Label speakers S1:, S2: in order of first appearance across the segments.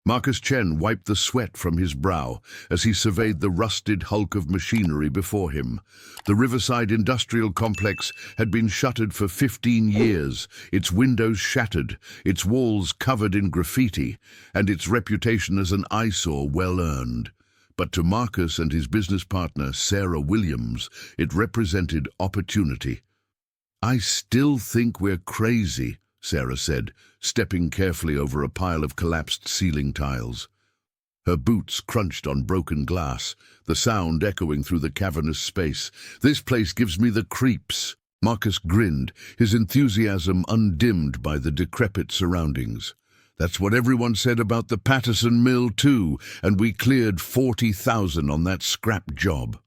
S1: Marcus Chen wiped the sweat from his brow as he surveyed the rusted hulk of machinery before him. The Riverside Industrial Complex had been shuttered for 15 years, its windows shattered, its walls covered in graffiti, and its reputation as an eyesore well earned. But to Marcus and his business partner, Sarah Williams, it represented opportunity. "I still think we're crazy," Sarah said, stepping carefully over a pile of collapsed ceiling tiles. Her boots crunched on broken glass, the sound echoing through the cavernous space. "This place gives me the creeps." Marcus grinned, his enthusiasm undimmed by the decrepit surroundings. "That's what everyone said about the Patterson Mill too, and we cleared 40,000 on that scrap job."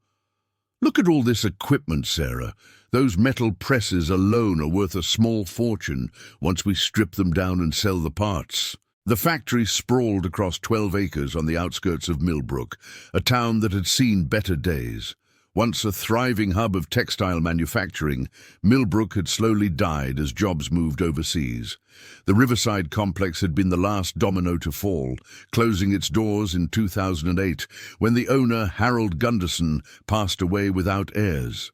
S1: "Look at all this equipment, Sarah. Those metal presses alone are worth a small fortune once we strip them down and sell the parts." The factory sprawled across 12 acres on the outskirts of Millbrook, a town that had seen better days. Once a thriving hub of textile manufacturing, Millbrook had slowly died as jobs moved overseas. The Riverside complex had been the last domino to fall, closing its doors in 2008, when the owner, Harold Gunderson, passed away without heirs.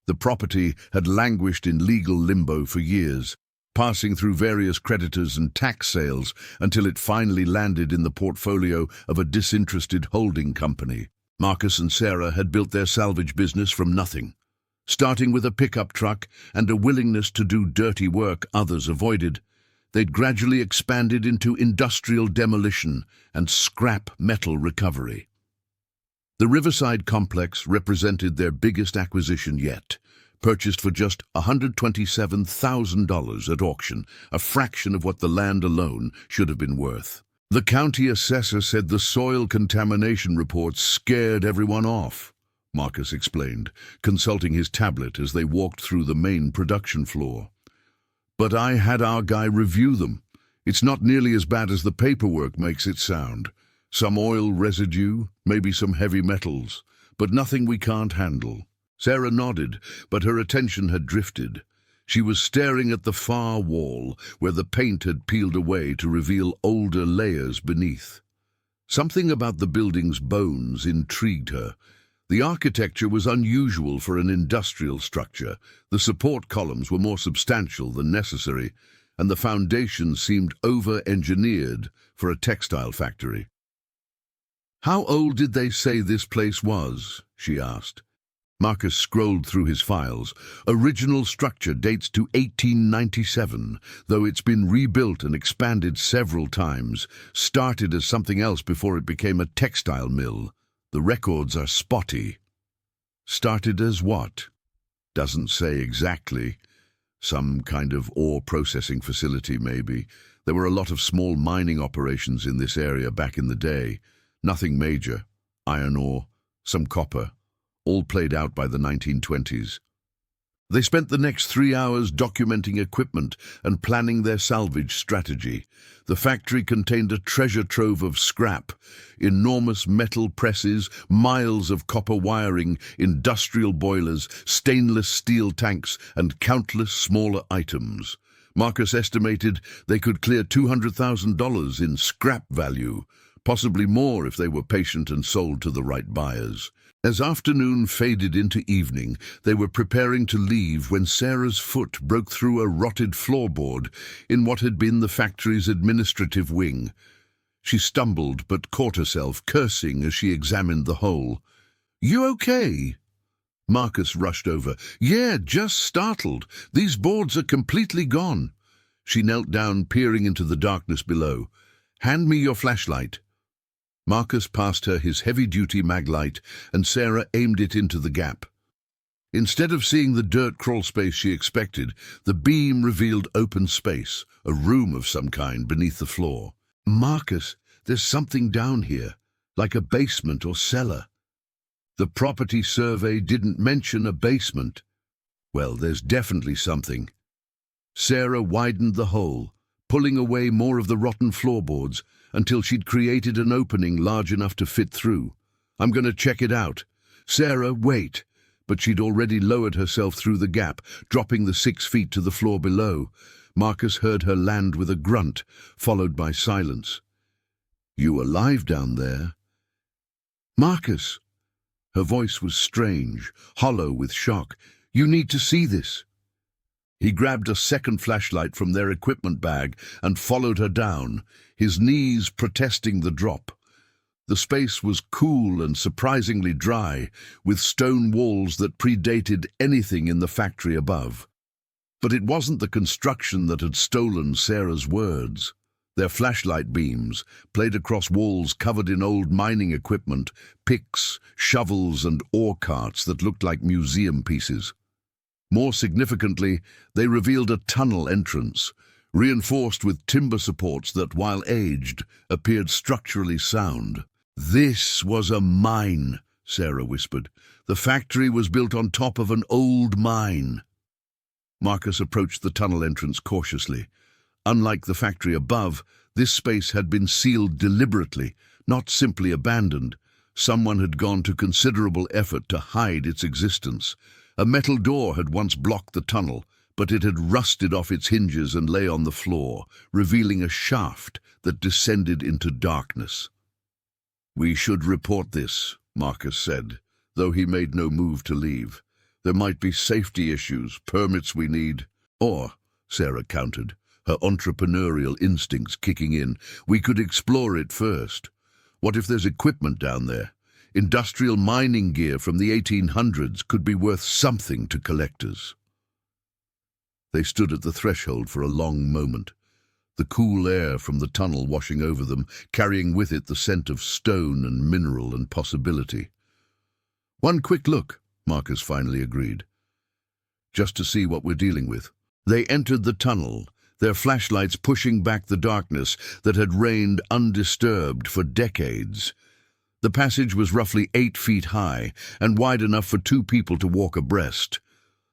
S1: The property had languished in legal limbo for years, passing through various creditors and tax sales until it finally landed in the portfolio of a disinterested holding company. Marcus and Sarah had built their salvage business from nothing. Starting with a pickup truck and a willingness to do dirty work others avoided, they'd gradually expanded into industrial demolition and scrap metal recovery. The Riverside complex represented their biggest acquisition yet, purchased for just $127,000 at auction, a fraction of what the land alone should have been worth. The county assessor said the soil contamination reports scared everyone off, Marcus explained, consulting his tablet as they walked through the main production floor. "But I had our guy review them. It's not nearly as bad as the paperwork makes it sound. Some oil residue, maybe some heavy metals, but nothing we can't handle." Sarah nodded, but her attention had drifted. She was staring at the far wall, where the paint had peeled away to reveal older layers beneath. Something about the building's bones intrigued her. The architecture was unusual for an industrial structure. The support columns were more substantial than necessary, and the foundations seemed over-engineered for a textile factory. "How old did they say this place was?" she asked. Marcus scrolled through his files. "Original structure dates to 1897, though it's been rebuilt and expanded several times. Started as something else before it became a textile mill. The records are spotty." "Started as what?" "Doesn't say exactly. Some kind of ore processing facility, maybe. There were a lot of small mining operations in this area back in the day. Nothing major. Iron ore, some copper. All played out by the 1920s. They spent the next 3 hours documenting equipment and planning their salvage strategy. The factory contained a treasure trove of scrap, enormous metal presses, miles of copper wiring, industrial boilers, stainless steel tanks, and countless smaller items. Marcus estimated they could clear $200,000 in scrap value, possibly more if they were patient and sold to the right buyers. As afternoon faded into evening, they were preparing to leave when Sarah's foot broke through a rotted floorboard in what had been the factory's administrative wing. She stumbled but caught herself, cursing as she examined the hole. "You okay?" Marcus rushed over. "Yeah, just startled. These boards are completely gone." She knelt down, peering into the darkness below. "Hand me your flashlight." Marcus passed her his heavy-duty maglite, and Sarah aimed it into the gap. Instead of seeing the dirt crawl space she expected, the beam revealed open space, a room of some kind beneath the floor. "Marcus, there's something down here, like a basement or cellar." "The property survey didn't mention a basement." "Well, there's definitely something." Sarah widened the hole, pulling away more of the rotten floorboards until she'd created an opening large enough to fit through. "I'm going to check it out." "Sarah, wait." But she'd already lowered herself through the gap, dropping the 6 feet to the floor below. Marcus heard her land with a grunt, followed by silence. You alive down there? Marcus! Her voice was strange, hollow with shock. You need to see this. He grabbed a second flashlight from their equipment bag and followed her down, his knees protesting the drop. The space was cool and surprisingly dry, with stone walls that predated anything in the factory above. But it wasn't the construction that had stolen Sarah's words. Their flashlight beams played across walls covered in old mining equipment, picks, shovels, and ore carts that looked like museum pieces. More significantly, they revealed a tunnel entrance, reinforced with timber supports that, while aged, appeared structurally sound. "This was a mine," Sarah whispered. "The factory was built on top of an old mine." Marcus approached the tunnel entrance cautiously. Unlike the factory above, this space had been sealed deliberately, not simply abandoned. Someone had gone to considerable effort to hide its existence. A metal door had once blocked the tunnel, but it had rusted off its hinges and lay on the floor, revealing a shaft that descended into darkness. "We should report this," Marcus said, though he made no move to leave. "There might be safety issues, permits we need." "Or," Sarah countered, her entrepreneurial instincts kicking in, "we could explore it first. What if there's equipment down there? Industrial mining gear from the 1800s could be worth something to collectors." They stood at the threshold for a long moment, the cool air from the tunnel washing over them, carrying with it the scent of stone and mineral and possibility. "One quick look," Marcus finally agreed, "just to see what we're dealing with." They entered the tunnel, their flashlights pushing back the darkness that had reigned undisturbed for decades. The passage was roughly 8 feet high and wide enough for 2 people to walk abreast.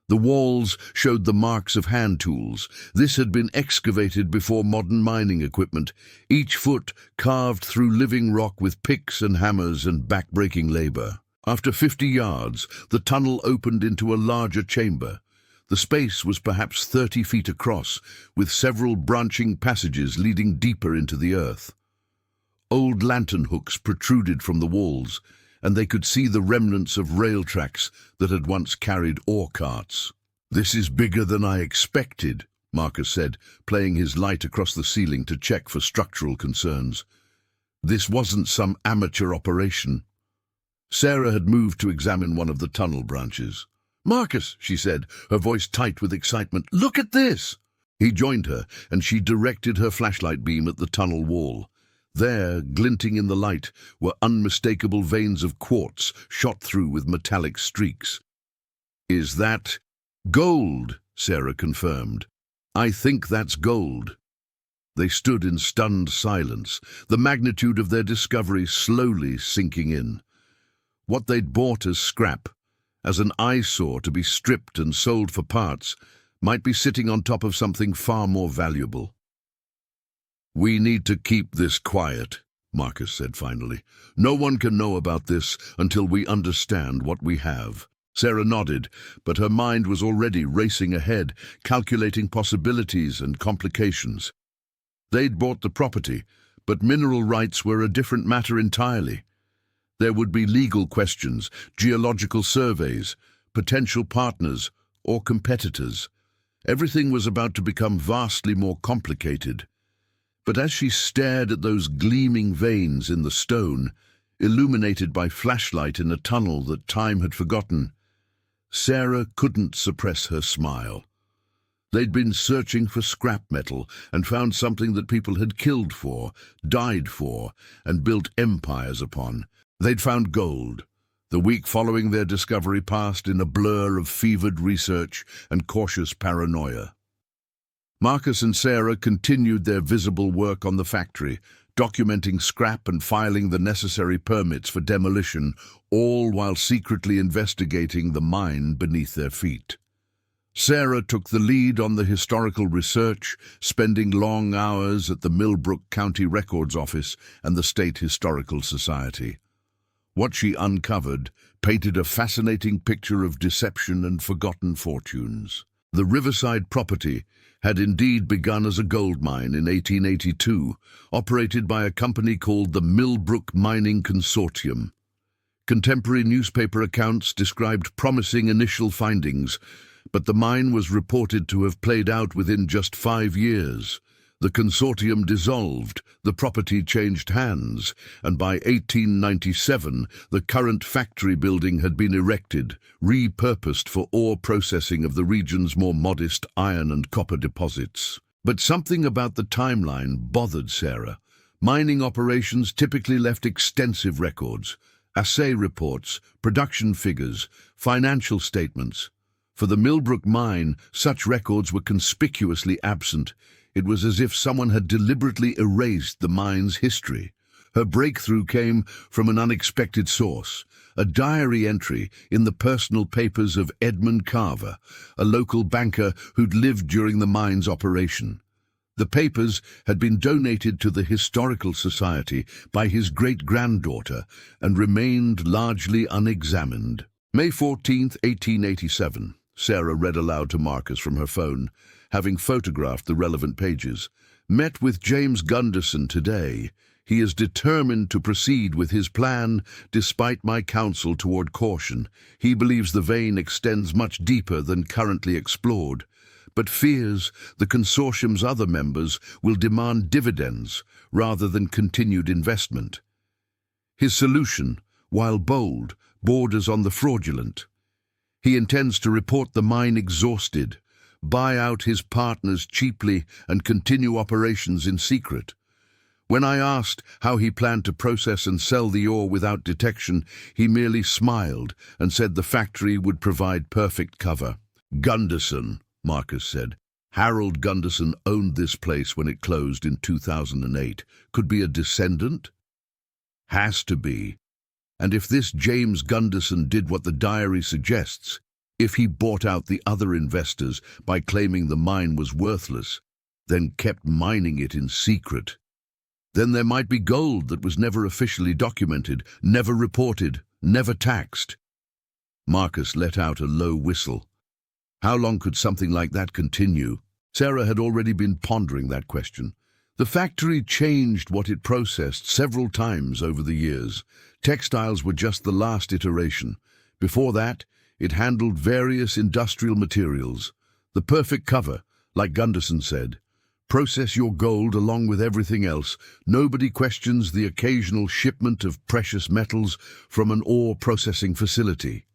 S1: The walls showed the marks of hand tools. This had been excavated before modern mining equipment, each foot carved through living rock with picks and hammers and back-breaking labor. After 50 yards, the tunnel opened into a larger chamber. The space was perhaps 30 feet across, with several branching passages leading deeper into the earth. Old lantern hooks protruded from the walls, and they could see the remnants of rail tracks that had once carried ore carts. "This is bigger than I expected," Marcus said, playing his light across the ceiling to check for structural concerns. "This wasn't some amateur operation." Sarah had moved to examine one of the tunnel branches. "Marcus," she said, her voice tight with excitement, "look at this!" He joined her, and she directed her flashlight beam at the tunnel wall. There, glinting in the light, were unmistakable veins of quartz shot through with metallic streaks. "Is that gold?" Sarah confirmed. "I think that's gold." They stood in stunned silence, the magnitude of their discovery slowly sinking in. What they'd bought as scrap, as an eyesore to be stripped and sold for parts, might be sitting on top of something far more valuable. "We need to keep this quiet," Marcus said finally. "No one can know about this until we understand what we have." Sarah nodded, but her mind was already racing ahead, calculating possibilities and complications. They'd bought the property, but mineral rights were a different matter entirely. There would be legal questions, geological surveys, potential partners, or competitors. Everything was about to become vastly more complicated. But as she stared at those gleaming veins in the stone, illuminated by flashlight in a tunnel that time had forgotten, Sarah couldn't suppress her smile. They'd been searching for scrap metal and found something that people had killed for, died for, and built empires upon. They'd found gold. The week following their discovery passed in a blur of fevered research and cautious paranoia. Marcus and Sarah continued their visible work on the factory, documenting scrap and filing the necessary permits for demolition, all while secretly investigating the mine beneath their feet. Sarah took the lead on the historical research, spending long hours at the Millbrook County Records Office and the State Historical Society. What she uncovered painted a fascinating picture of deception and forgotten fortunes. The Riverside property had indeed begun as a gold mine in 1882, operated by a company called the Millbrook Mining Consortium. Contemporary newspaper accounts described promising initial findings, but the mine was reported to have played out within just 5 years. The consortium dissolved, the property changed hands, and by 1897 the current factory building had been erected, repurposed for ore processing of the region's more modest iron and copper deposits. But something about the timeline bothered Sarah. Mining operations typically left extensive records, assay reports, production figures, financial statements. For the Millbrook mine, such records were conspicuously absent. It was as if someone had deliberately erased the mine's history. Her breakthrough came from an unexpected source, a diary entry in the personal papers of Edmund Carver, a local banker who'd lived during the mine's operation. The papers had been donated to the Historical Society by his great-granddaughter and remained largely unexamined. May 14, 1887, Sarah read aloud to Marcus from her phone, having photographed the relevant pages. Met with James Gunderson today. He is determined to proceed with his plan despite my counsel toward caution. He believes the vein extends much deeper than currently explored, but fears the consortium's other members will demand dividends rather than continued investment. His solution, while bold, borders on the fraudulent. He intends to report the mine exhausted, buy out his partners cheaply, and continue operations in secret. When I asked how he planned to process and sell the ore without detection, he merely smiled and said the factory would provide perfect cover. Gunderson, Marcus said. Harold Gunderson owned this place when it closed in 2008. Could be a descendant? Has to be. And if this James Gunderson did what the diary suggests, if he bought out the other investors by claiming the mine was worthless, then kept mining it in secret, then there might be gold that was never officially documented, never reported, never taxed. Marcus let out a low whistle. How long could something like that continue? Sarah had already been pondering that question. The factory changed what it processed several times over the years. Textiles were just the last iteration. Before that, it handled various industrial materials. The perfect cover, like Gunderson said. Process your gold along with everything else. Nobody questions the occasional shipment of precious metals from an ore processing facility.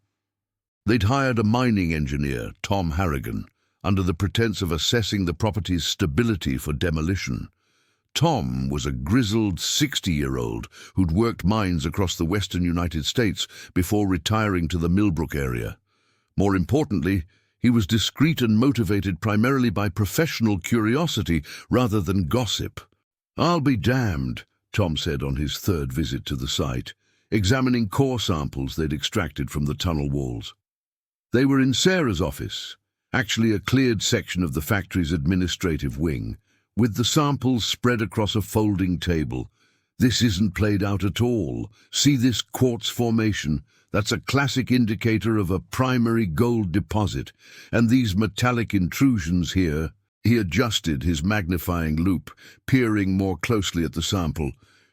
S1: They'd hired a mining engineer, Tom Harrigan, under the pretense of assessing the property's stability for demolition. Tom was a grizzled 60-year-old who'd worked mines across the western United States before retiring to the Millbrook area. More importantly, he was discreet and motivated primarily by professional curiosity rather than gossip. "I'll be damned," Tom said on his third visit to the site, examining core samples they'd extracted from the tunnel walls. They were in Sarah's office, actually a cleared section of the factory's administrative wing, with the samples spread across a folding table. "This isn't played out at all. See this quartz formation? That's a classic indicator of a primary gold deposit. And these metallic intrusions here." He adjusted his magnifying loupe, peering more closely at the sample.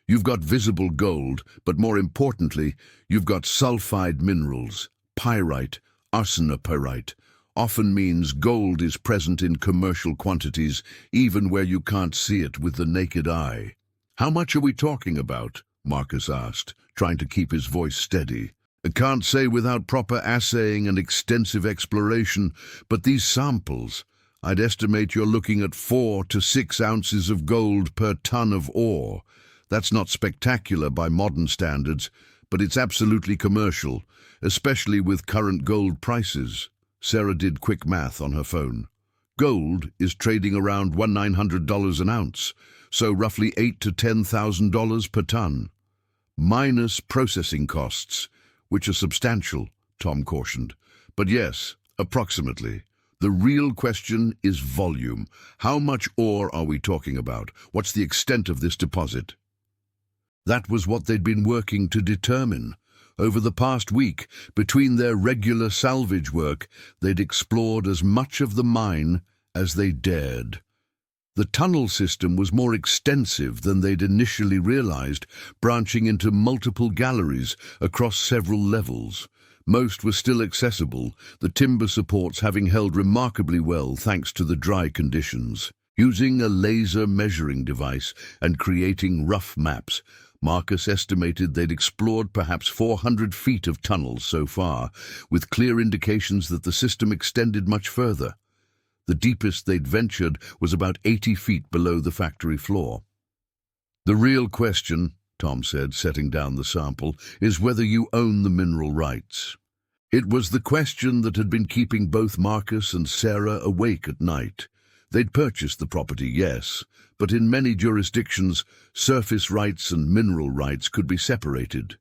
S1: "You've got visible gold, but more importantly, you've got sulfide minerals. Pyrite, arsenopyrite. Often means gold is present in commercial quantities, even where you can't see it with the naked eye." "How much are we talking about?" Marcus asked, trying to keep his voice steady. "I can't say without proper assaying and extensive exploration, but these samples, I'd estimate you're looking at 4 to 6 ounces of gold per ton of ore. That's not spectacular by modern standards, but it's absolutely commercial, especially with current gold prices." Sarah did quick math on her phone. Gold is trading around $1,900 an ounce, so roughly $8,000 to $10,000 per ton. Minus processing costs, which are substantial, Tom cautioned. But yes, approximately. The real question is volume. How much ore are we talking about? What's the extent of this deposit? That was what they'd been working to determine. Over the past week, between their regular salvage work, they'd explored as much of the mine as they dared. The tunnel system was more extensive than they'd initially realized, branching into multiple galleries across several levels. Most were still accessible, the timber supports having held remarkably well thanks to the dry conditions. Using a laser measuring device and creating rough maps, Marcus estimated they'd explored perhaps 400 feet of tunnels so far, with clear indications that the system extended much further. The deepest they'd ventured was about 80 feet below the factory floor. "The real question," Tom said, setting down the sample, "is whether you own the mineral rights." It was the question that had been keeping both Marcus and Sarah awake at night. They'd purchased the property, yes, but in many jurisdictions, surface rights and mineral rights could be separated.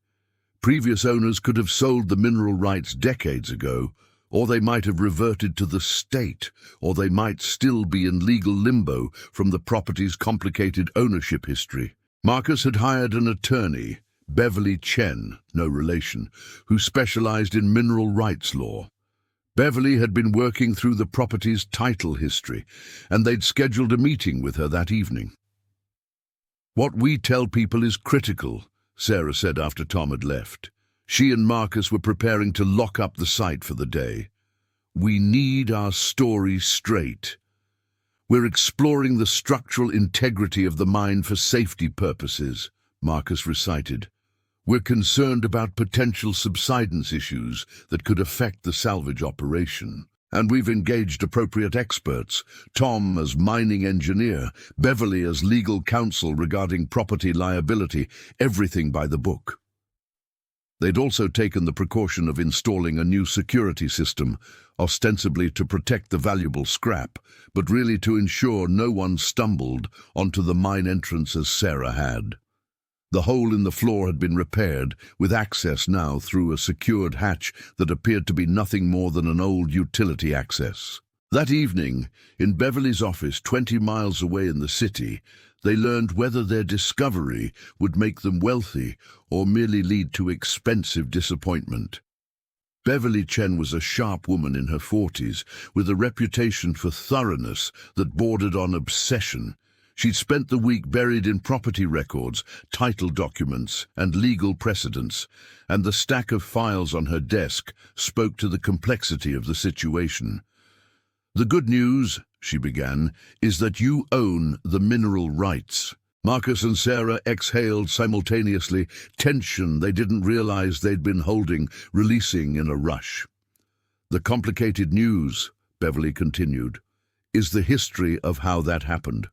S1: Previous owners could have sold the mineral rights decades ago, or they might have reverted to the state, or they might still be in legal limbo from the property's complicated ownership history. Marcus had hired an attorney, Beverly Chen, no relation, who specialized in mineral rights law. Beverly had been working through the property's title history, and they'd scheduled a meeting with her that evening. "What we tell people is critical," Sarah said after Tom had left. She and Marcus were preparing to lock up the site for the day. "We need our story straight. We're exploring the structural integrity of the mine for safety purposes," Marcus recited. "We're concerned about potential subsidence issues that could affect the salvage operation. And we've engaged appropriate experts, Tom as mining engineer, Beverly as legal counsel regarding property liability, everything by the book." They'd also taken the precaution of installing a new security system, ostensibly to protect the valuable scrap, but really to ensure no one stumbled onto the mine entrance as Sarah had. The hole in the floor had been repaired, with access now through a secured hatch that appeared to be nothing more than an old utility access. That evening, in Beverly's office 20 miles away in the city, they learned whether their discovery would make them wealthy or merely lead to expensive disappointment. Beverly Chen was a sharp woman in her 40s, with a reputation for thoroughness that bordered on obsession. She'd spent the week buried in property records, title documents, and legal precedents, and the stack of files on her desk spoke to the complexity of the situation. "The good news," she began, "is that you own the mineral rights." Marcus and Sarah exhaled simultaneously, tension they didn't realize they'd been holding, releasing in a rush. "The complicated news," Beverly continued, "is the history of how that happened.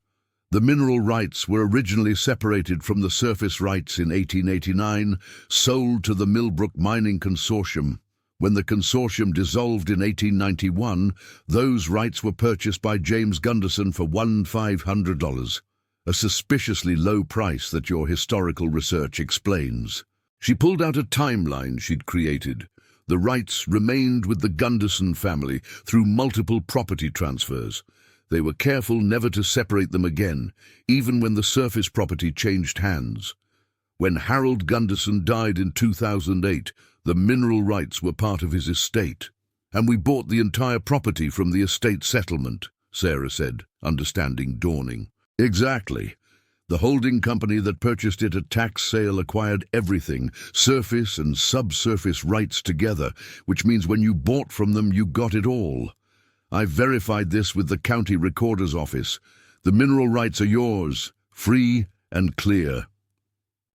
S1: The mineral rights were originally separated from the surface rights in 1889, sold to the Millbrook Mining Consortium. When the consortium dissolved in 1891, those rights were purchased by James Gunderson for $1,500, a suspiciously low price that your historical research explains. She pulled out a timeline she'd created. The rights remained with the Gunderson family through multiple property transfers. They were careful never to separate them again, even when the surface property changed hands. When Harold Gunderson died in 2008, the mineral rights were part of his estate. "And we bought the entire property from the estate settlement," Sarah said, understanding dawning. "Exactly. The holding company that purchased it at tax sale acquired everything, surface and subsurface rights together, which means when you bought from them, you got it all. I've verified this with the county recorder's office. The mineral rights are yours, free and clear."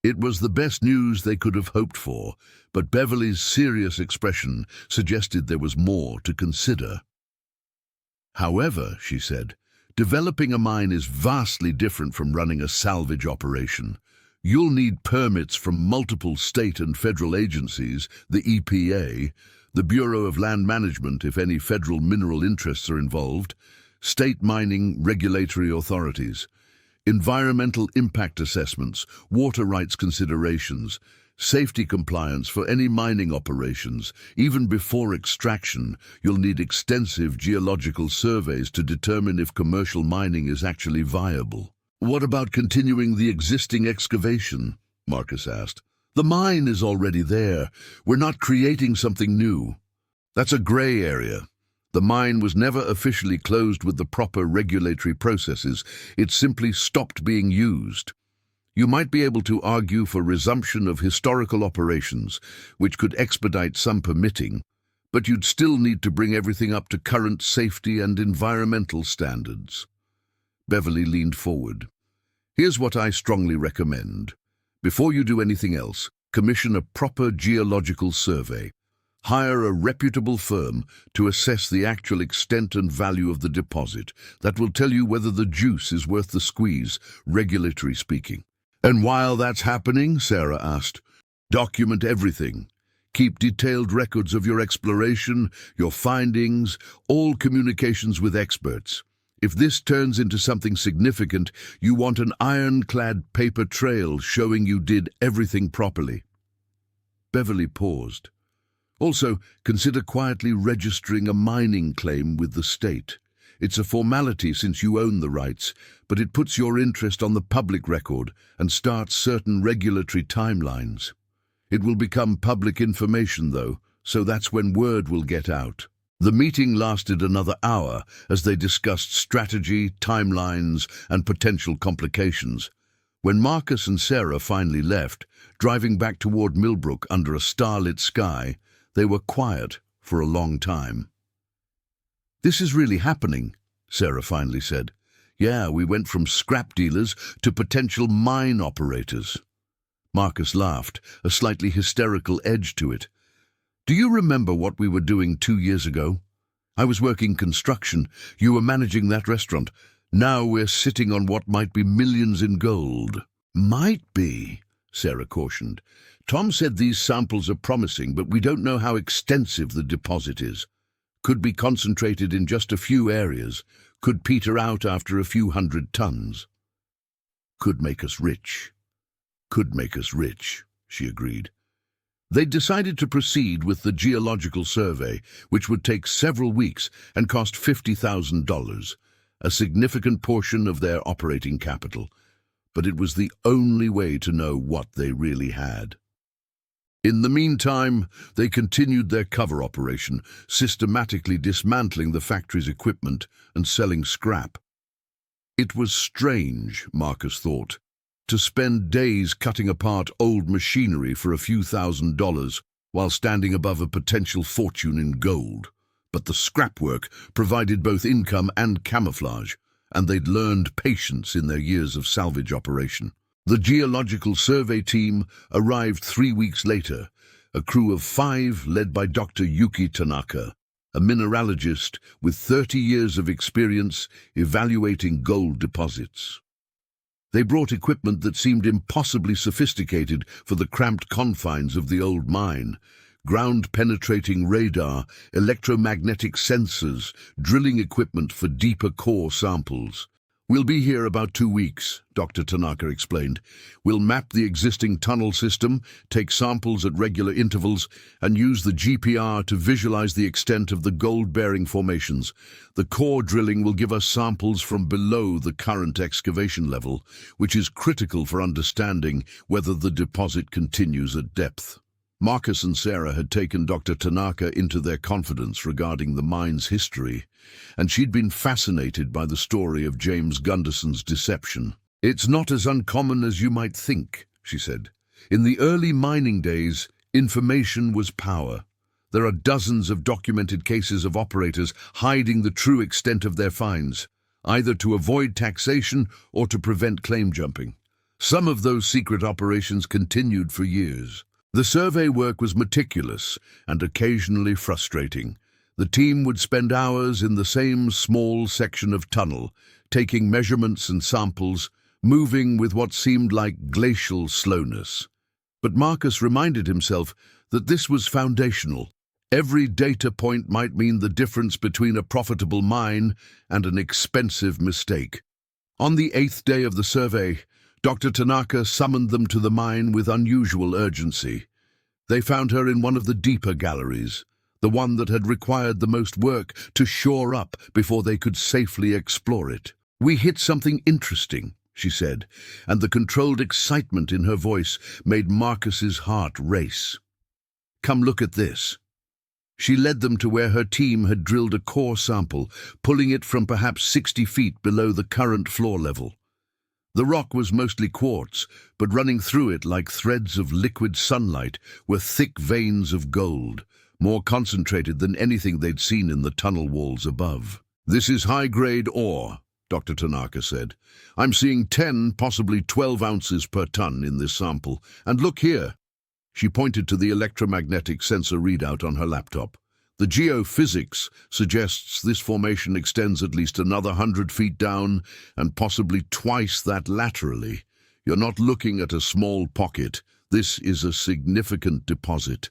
S1: It was the best news they could have hoped for, but Beverly's serious expression suggested there was more to consider. "However," she said, "developing a mine is vastly different from running a salvage operation. You'll need permits from multiple state and federal agencies, the EPA, the Bureau of Land Management if any federal mineral interests are involved, state mining regulatory authorities, environmental impact assessments, water rights considerations, safety compliance for any mining operations. Even before extraction, you'll need extensive geological surveys to determine if commercial mining is actually viable." "What about continuing the existing excavation?" Marcus asked. The mine is already there. We're not creating something new. That's a gray area. The mine was never officially closed with the proper regulatory processes. It simply stopped being used. You might be able to argue for resumption of historical operations, which could expedite some permitting, but you'd still need to bring everything up to current safety and environmental standards. Beverly leaned forward. Here's what I strongly recommend. Before you do anything else, commission a proper geological survey. Hire a reputable firm to assess the actual extent and value of the deposit. That will tell you whether the juice is worth the squeeze, regulatory speaking. And while that's happening, Sarah asked, document everything. Keep detailed records of your exploration, your findings, all communications with experts. If this turns into something significant, you want an ironclad paper trail showing you did everything properly. Beverly paused. Also, consider quietly registering a mining claim with the state. It's a formality since you own the rights, but it puts your interest on the public record and starts certain regulatory timelines. It will become public information, though, so that's when word will get out. The meeting lasted another hour as they discussed strategy, timelines, and potential complications. When Marcus and Sarah finally left, driving back toward Millbrook under a starlit sky, they were quiet for a long time. "This is really happening," Sarah finally said. "Yeah, we went from scrap dealers to potential mine operators." Marcus laughed, a slightly hysterical edge to it. "Do you remember what we were doing 2 years ago? I was working construction. You were managing that restaurant. Now we're sitting on what might be millions in gold." "Might be," Sarah cautioned. "Tom said these samples are promising, but we don't know how extensive the deposit is. Could be concentrated in just a few areas. Could peter out after a few hundred tons." "Could make us rich. Could make us rich," she agreed. They decided to proceed with the geological survey, which would take several weeks and cost $50,000, a significant portion of their operating capital. But it was the only way to know what they really had. In the meantime, they continued their cover operation, systematically dismantling the factory's equipment and selling scrap. It was strange, Marcus thought, to spend days cutting apart old machinery for a few $1,000s while standing above a potential fortune in gold. But the scrap work provided both income and camouflage, and they'd learned patience in their years of salvage operation. The geological survey team arrived 3 weeks later, a crew of 5 led by Dr. Yuki Tanaka, a mineralogist with 30 years of experience evaluating gold deposits. They brought equipment that seemed impossibly sophisticated for the cramped confines of the old mine: ground-penetrating radar, electromagnetic sensors, drilling equipment for deeper core samples. "We'll be here about 2 weeks," Dr. Tanaka explained. "We'll map the existing tunnel system, take samples at regular intervals, and use the GPR to visualize the extent of the gold-bearing formations. The core drilling will give us samples from below the current excavation level, which is critical for understanding whether the deposit continues at depth." Marcus and Sarah had taken Dr. Tanaka into their confidence regarding the mine's history, and she'd been fascinated by the story of James Gunderson's deception. "It's not as uncommon as you might think," she said. "In the early mining days, information was power. There are dozens of documented cases of operators hiding the true extent of their finds, either to avoid taxation or to prevent claim jumping. Some of those secret operations continued for years. The survey work was meticulous and occasionally frustrating. The team would spend hours in the same small section of tunnel, taking measurements and samples, moving with what seemed like glacial slowness. But Marcus reminded himself that this was foundational. Every data point might mean the difference between a profitable mine and an expensive mistake. On the 8th day of the survey, Dr. Tanaka summoned them to the mine with unusual urgency. They found her in one of the deeper galleries, the one that had required the most work to shore up before they could safely explore it. "We hit something interesting," she said, and the controlled excitement in her voice made Marcus's heart race. "Come look at this." She led them to where her team had drilled a core sample, pulling it from perhaps 60 feet below the current floor level. The rock was mostly quartz, but running through it like threads of liquid sunlight were thick veins of gold, more concentrated than anything they'd seen in the tunnel walls above. "This is high-grade ore," Dr. Tanaka said. "I'm seeing 10, possibly 12 ounces per ton in this sample. And look here." She pointed to the electromagnetic sensor readout on her laptop. "The geophysics suggests this formation extends at least another 100 feet down and possibly twice that laterally. You're not looking at a small pocket. This is a significant deposit."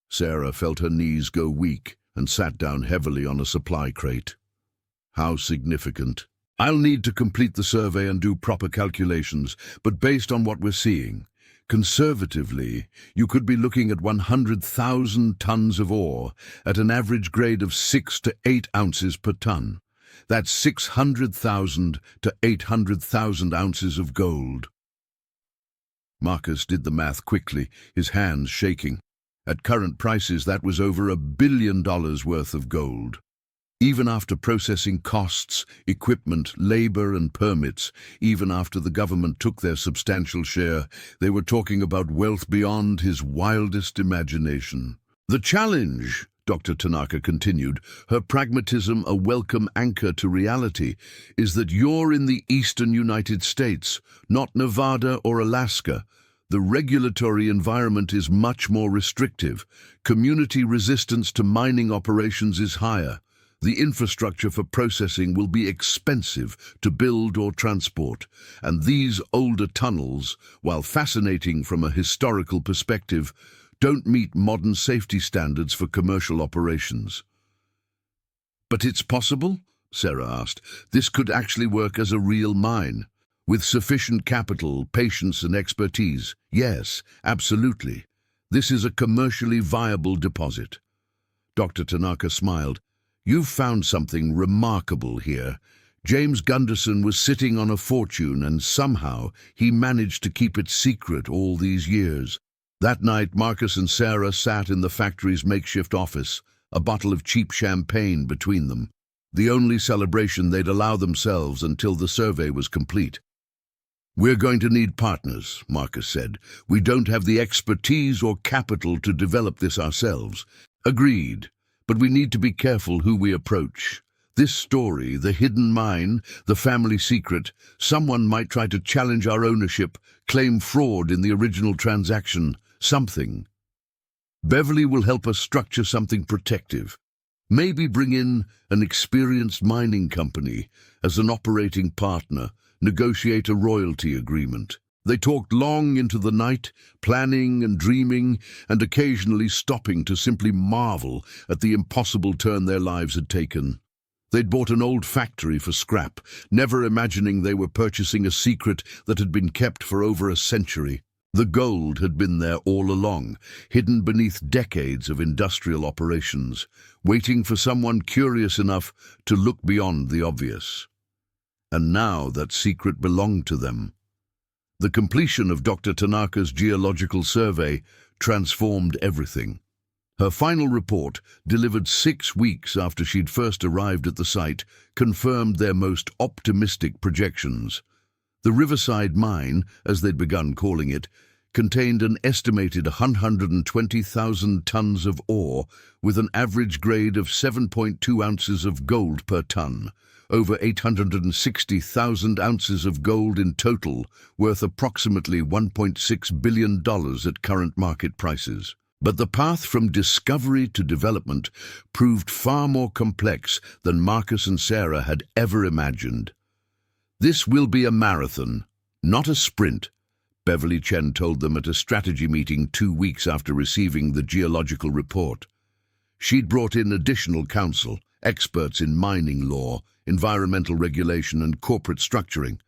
S1: Sarah felt her knees go weak and sat down heavily on a supply crate. "How significant?" "I'll need to complete the survey and do proper calculations, but based on what we're seeing, conservatively, you could be looking at 100,000 tons of ore at an average grade of 6 to 8 ounces per ton. That's 600,000 to 800,000 ounces of gold." Marcus did the math quickly, his hands shaking. At current prices, that was over $1 billion worth of gold. Even after processing costs, equipment, labor and permits, even after the government took their substantial share, they were talking about wealth beyond his wildest imagination. "The challenge," Dr. Tanaka continued, her pragmatism a welcome anchor to reality, "is that you're in the eastern United States, not Nevada or Alaska. The regulatory environment is much more restrictive. Community resistance to mining operations is higher. The infrastructure for processing will be expensive to build or transport, and these older tunnels, while fascinating from a historical perspective, don't meet modern safety standards for commercial operations." "But it's possible?" Sarah asked. "This could actually work as a real mine, with sufficient capital, patience and expertise." "Yes, absolutely. This is a commercially viable deposit." Dr. Tanaka smiled. "You've found something remarkable here. James Gunderson was sitting on a fortune and somehow he managed to keep it secret all these years." That night, Marcus and Sarah sat in the factory's makeshift office, a bottle of cheap champagne between them, the only celebration they'd allow themselves until the survey was complete. "We're going to need partners," Marcus said. "We don't have the expertise or capital to develop this ourselves." "Agreed. But we need to be careful who we approach. This story, the hidden mine, the family secret, someone might try to challenge our ownership, claim fraud in the original transaction, something. Beverly will help us structure something protective. Maybe bring in an experienced mining company as an operating partner, negotiate a royalty agreement." They talked long into the night, planning and dreaming, and occasionally stopping to simply marvel at the impossible turn their lives had taken. They'd bought an old factory for scrap, never imagining they were purchasing a secret that had been kept for over a century. The gold had been there all along, hidden beneath decades of industrial operations, waiting for someone curious enough to look beyond the obvious. And now that secret belonged to them. The completion of Dr. Tanaka's geological survey transformed everything. Her final report, delivered 6 weeks after she'd first arrived at the site, confirmed their most optimistic projections. The Riverside Mine, as they'd begun calling it, contained an estimated 120,000 tons of ore with an average grade of 7.2 ounces of gold per ton, over 860,000 ounces of gold in total, worth approximately $1.6 billion at current market prices. But the path from discovery to development proved far more complex than Marcus and Sarah had ever imagined. "This will be a marathon, not a sprint," Beverly Chen told them at a strategy meeting 2 weeks after receiving the geological report. She'd brought in additional counsel, experts in mining law, environmental regulation and corporate structuring.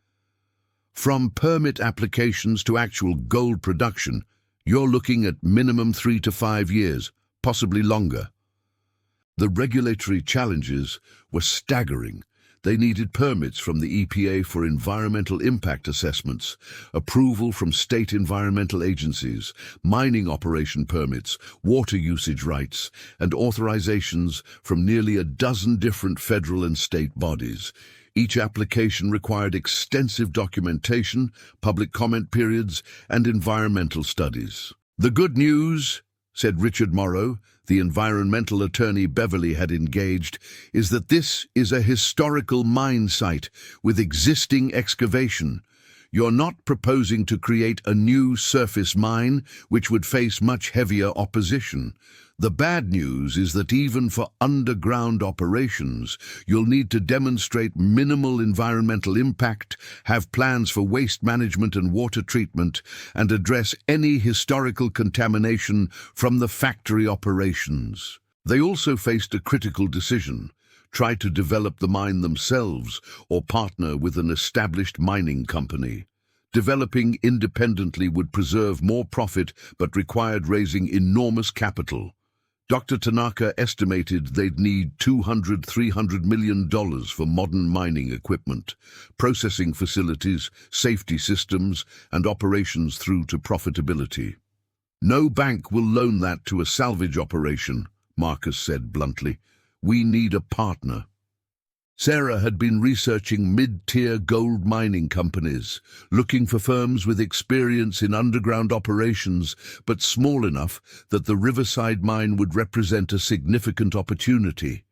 S1: "From permit applications to actual gold production, you're looking at minimum 3 to 5 years, possibly longer." The regulatory challenges were staggering. They needed permits from the EPA for environmental impact assessments, approval from state environmental agencies, mining operation permits, water usage rights, and authorizations from nearly a dozen different federal and state bodies. Each application required extensive documentation, public comment periods, and environmental studies. "The good news," said Richard Morrow, the environmental attorney Beverly had engaged, "is that this is a historical mine site with existing excavation. You're not proposing to create a new surface mine which would face much heavier opposition. The bad news is that even for underground operations, you'll need to demonstrate minimal environmental impact, have plans for waste management and water treatment, and address any historical contamination from the factory operations." They also faced a critical decision: try to develop the mine themselves or partner with an established mining company. Developing independently would preserve more profit but required raising enormous capital. Dr. Tanaka estimated they'd need $200–300 million for modern mining equipment, processing facilities, safety systems, and operations through to profitability. "No bank will loan that to a salvage operation," Marcus said bluntly. "We need a partner." Sarah had been researching mid-tier gold mining companies, looking for firms with experience in underground operations, but small enough that the Riverside mine would represent a significant opportunity.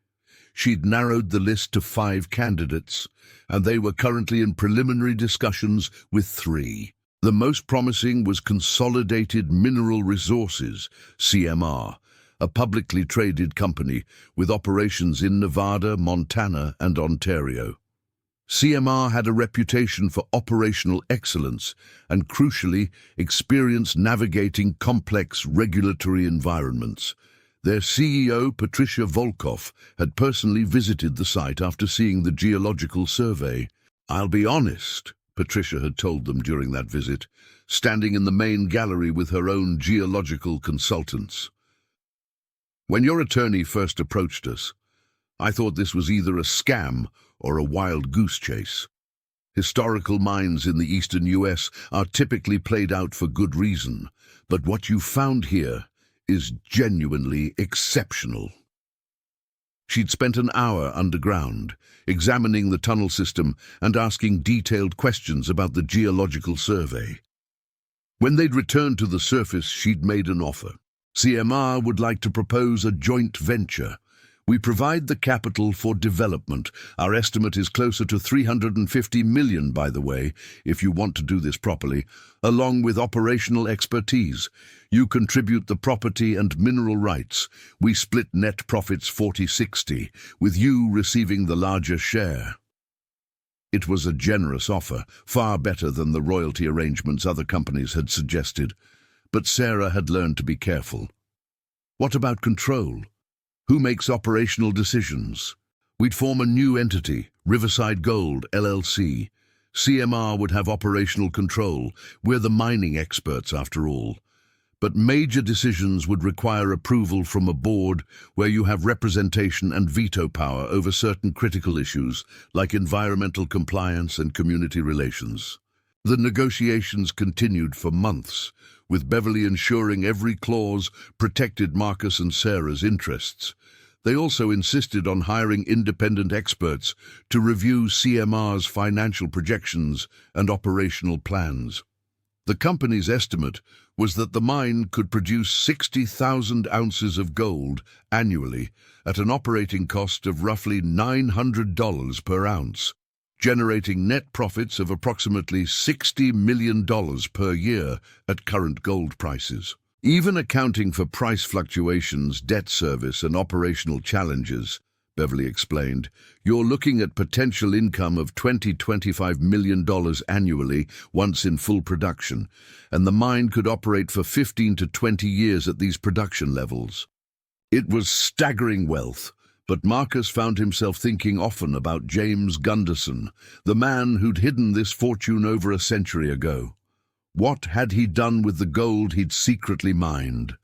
S1: She'd narrowed the list to 5 candidates, and they were currently in preliminary discussions with 3. The most promising was Consolidated Mineral Resources, CMR, a publicly traded company with operations in Nevada, Montana, and Ontario. CMR had a reputation for operational excellence and, crucially, experience navigating complex regulatory environments. Their CEO, Patricia Volkov, had personally visited the site after seeing the geological survey. "I'll be honest," Patricia had told them during that visit, standing in the main gallery with her own geological consultants. "When your attorney first approached us, I thought this was either a scam or a wild goose chase. Historical mines in the eastern US are typically played out for good reason, but what you found here is genuinely exceptional." She'd spent an hour underground, examining the tunnel system and asking detailed questions about the geological survey. When they'd returned to the surface, she'd made an offer. "CMR would like to propose a joint venture. We provide the capital for development. Our estimate is closer to $350 million, by the way, if you want to do this properly, along with operational expertise. You contribute the property and mineral rights. We split net profits 40-60, with you receiving the larger share." It was a generous offer, far better than the royalty arrangements other companies had suggested. But Sarah had learned to be careful. What about control? Who makes operational decisions? We'd form a new entity, Riverside Gold, LLC. CMR would have operational control. We're the mining experts, after all. But major decisions would require approval from a board where you have representation and veto power over certain critical issues, like environmental compliance and community relations. The negotiations continued for months, with Beverly ensuring every clause protected Marcus and Sarah's interests. They also insisted on hiring independent experts to review CMR's financial projections and operational plans. The company's estimate was that the mine could produce 60,000 ounces of gold annually at an operating cost of roughly $900 per ounce, generating net profits of approximately $60 million per year at current gold prices. Even accounting for price fluctuations, debt service, and operational challenges, Beverly explained, you're looking at potential income of $20–25 million annually once in full production, and the mine could operate for 15 to 20 years at these production levels. It was staggering wealth, but Marcus found himself thinking often about James Gunderson, the man who'd hidden this fortune over a century ago. What had he done with the gold he'd secretly mined?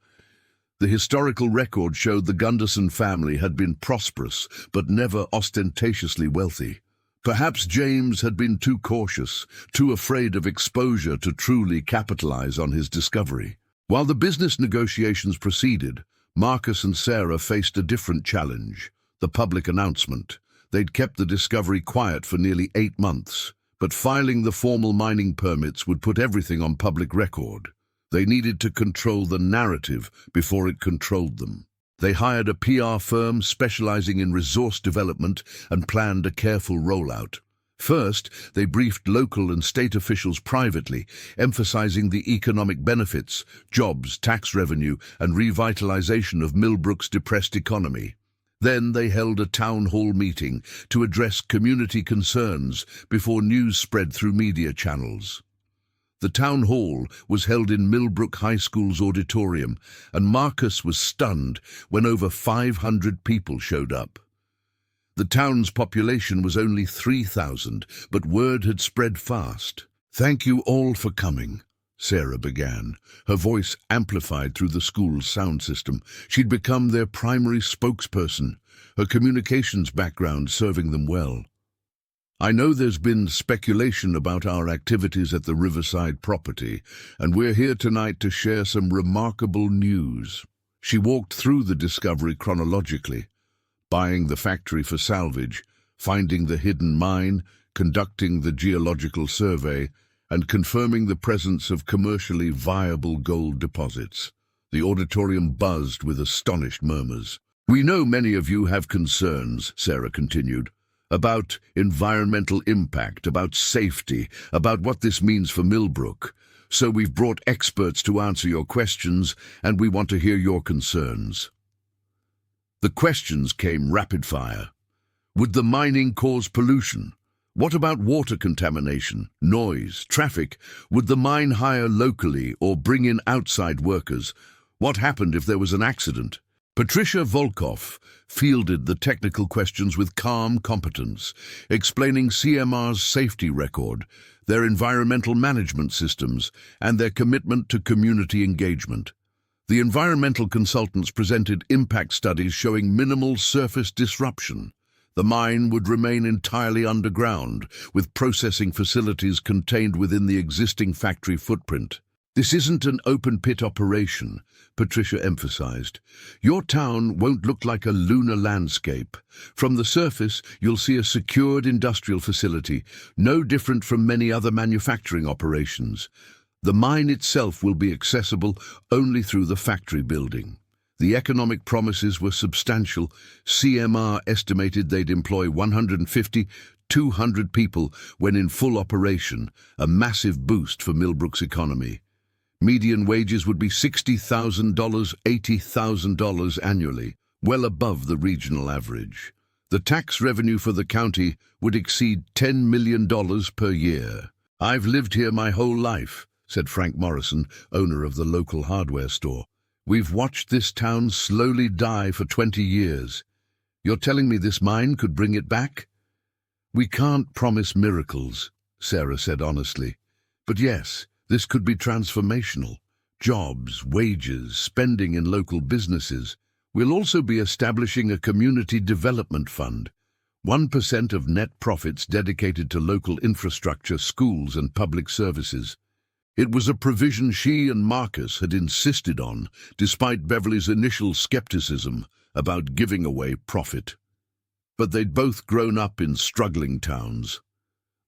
S1: The historical record showed the Gunderson family had been prosperous, but never ostentatiously wealthy. Perhaps James had been too cautious, too afraid of exposure to truly capitalize on his discovery. While the business negotiations proceeded, Marcus and Sarah faced a different challenge: the public announcement. They'd kept the discovery quiet for nearly 8 months, but filing the formal mining permits would put everything on public record. They needed to control the narrative before it controlled them. They hired a PR firm specializing in resource development and planned a careful rollout. First, they briefed local and state officials privately, emphasizing the economic benefits, jobs, tax revenue, and revitalization of Millbrook's depressed economy. Then they held a town hall meeting to address community concerns before news spread through media channels. The town hall was held in Millbrook High School's auditorium, and Marcus was stunned when over 500 people showed up. The town's population was only 3,000, but word had spread fast. "Thank you all for coming," Sarah began, her voice amplified through the school's sound system. She'd become their primary spokesperson, her communications background serving them well. "I know there's been speculation about our activities at the Riverside property, and we're here tonight to share some remarkable news." She walked through the discovery chronologically: buying the factory for salvage, finding the hidden mine, conducting the geological survey, and confirming the presence of commercially viable gold deposits. The auditorium buzzed with astonished murmurs. "We know many of you have concerns," Sarah continued, "about environmental impact, about safety, about what this means for Millbrook. So we've brought experts to answer your questions, and we want to hear your concerns." The questions came rapid fire. Would the mining cause pollution? What about water contamination, noise, traffic? Would the mine hire locally or bring in outside workers? What happened if there was an accident? Patricia Volkov fielded the technical questions with calm competence, explaining CMR's safety record, their environmental management systems, and their commitment to community engagement. The environmental consultants presented impact studies showing minimal surface disruption. The mine would remain entirely underground, with processing facilities contained within the existing factory footprint. "This isn't an open-pit operation," Patricia emphasized. "Your town won't look like a lunar landscape. From the surface, you'll see a secured industrial facility, no different from many other manufacturing operations. The mine itself will be accessible only through the factory building." The economic promises were substantial. CMR estimated they'd employ 150–200 people when in full operation, a massive boost for Millbrook's economy. Median wages would be $60,000, $80,000 annually, well above the regional average. The tax revenue for the county would exceed $10 million per year. "I've lived here my whole life," said Frank Morrison, owner of the local hardware store. "We've watched this town slowly die for 20 years. You're telling me this mine could bring it back?" "We can't promise miracles," Sarah said honestly. "But yes, this could be transformational. Jobs, wages, spending in local businesses. We'll also be establishing a community development fund, 1% of net profits dedicated to local infrastructure, schools, and public services." It was a provision she and Marcus had insisted on, despite Beverly's initial skepticism about giving away profit. But they'd both grown up in struggling towns.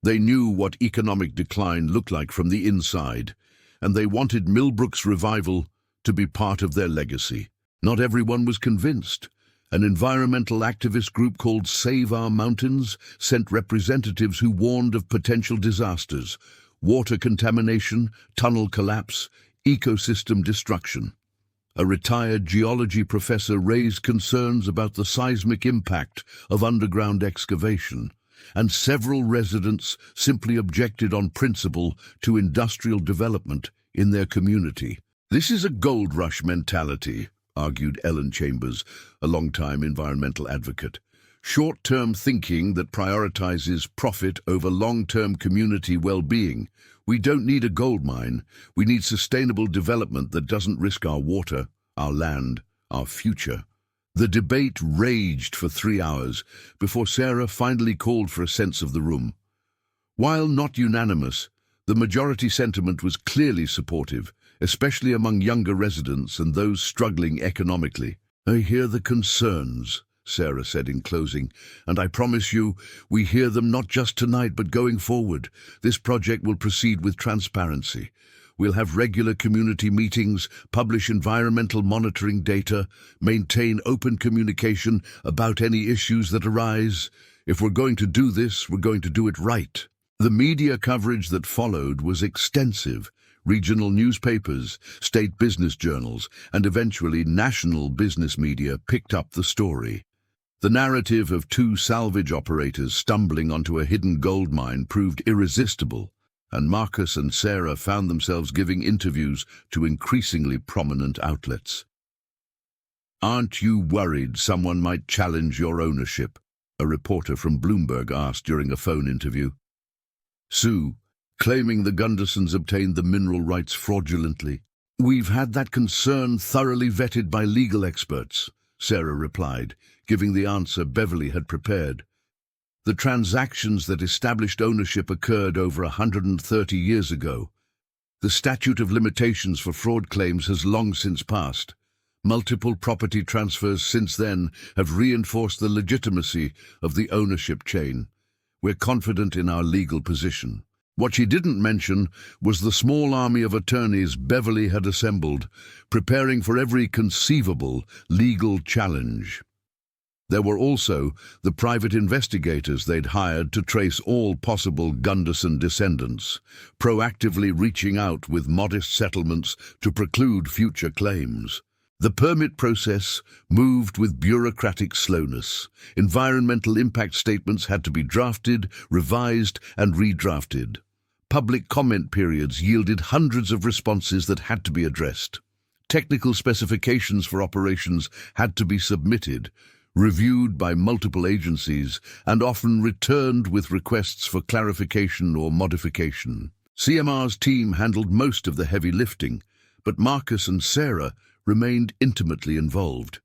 S1: They knew what economic decline looked like from the inside, and they wanted Millbrook's revival to be part of their legacy. Not everyone was convinced. An environmental activist group called Save Our Mountains sent representatives who warned of potential disasters: water contamination, tunnel collapse, ecosystem destruction. A retired geology professor raised concerns about the seismic impact of underground excavation, and several residents simply objected on principle to industrial development in their community. "This is a gold rush mentality," argued Ellen Chambers, a longtime environmental advocate. "Short-term thinking that prioritizes profit over long-term community well-being. We don't need a gold mine. We need sustainable development that doesn't risk our water, our land, our future." The debate raged for 3 hours before Sarah finally called for a sense of the room. While not unanimous, the majority sentiment was clearly supportive, especially among younger residents and those struggling economically. "I hear the concerns," Sarah said in closing, "and I promise you, we hear them not just tonight but going forward. This project will proceed with transparency. We'll have regular community meetings, publish environmental monitoring data, maintain open communication about any issues that arise. If we're going to do this, we're going to do it right." The media coverage that followed was extensive. Regional newspapers, state business journals, and eventually national business media picked up the story. The narrative of two salvage operators stumbling onto a hidden gold mine proved irresistible, and Marcus and Sarah found themselves giving interviews to increasingly prominent outlets. "Aren't you worried someone might challenge your ownership?" a reporter from Bloomberg asked during a phone interview. Sue, claiming the Gundersons obtained the mineral rights fraudulently. "We've had that concern thoroughly vetted by legal experts," Sarah replied, giving the answer Beverly had prepared. The transactions that established ownership occurred over 130 years ago. The statute of limitations for fraud claims has long since passed. Multiple property transfers since then have reinforced the legitimacy of the ownership chain. We're confident in our legal position. What she didn't mention was the small army of attorneys Beverly had assembled, preparing for every conceivable legal challenge. There were also the private investigators they'd hired to trace all possible Gunderson descendants, proactively reaching out with modest settlements to preclude future claims. The permit process moved with bureaucratic slowness. Environmental impact statements had to be drafted, revised, and redrafted. Public comment periods yielded hundreds of responses that had to be addressed. Technical specifications for operations had to be submitted, reviewed by multiple agencies, and often returned with requests for clarification or modification. CMR's team handled most of the heavy lifting, but Marcus and Sarah remained intimately involved.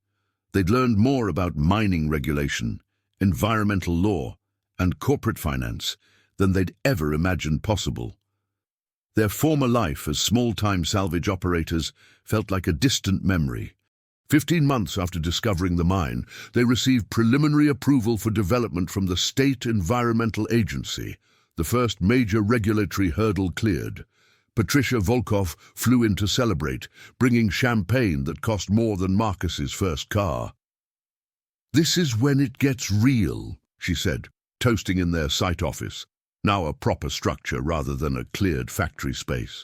S1: They'd learned more about mining regulation, environmental law, and corporate finance than they'd ever imagined possible. Their former life as small-time salvage operators felt like a distant memory. 15 months after discovering the mine, they received preliminary approval for development from the State Environmental Agency, the first major regulatory hurdle cleared. Patricia Volkov flew in to celebrate, bringing champagne that cost more than Marcus's first car. "This is when it gets real," she said, toasting in their site office, now a proper structure rather than a cleared factory space.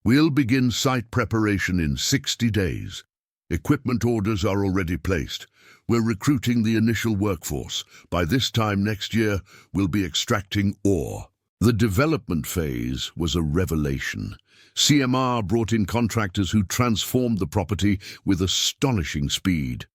S1: "We'll begin site preparation in 60 days. Equipment orders are already placed. We're recruiting the initial workforce. By this time next year, we'll be extracting ore." The development phase was a revelation. CMR brought in contractors who transformed the property with astonishing speed.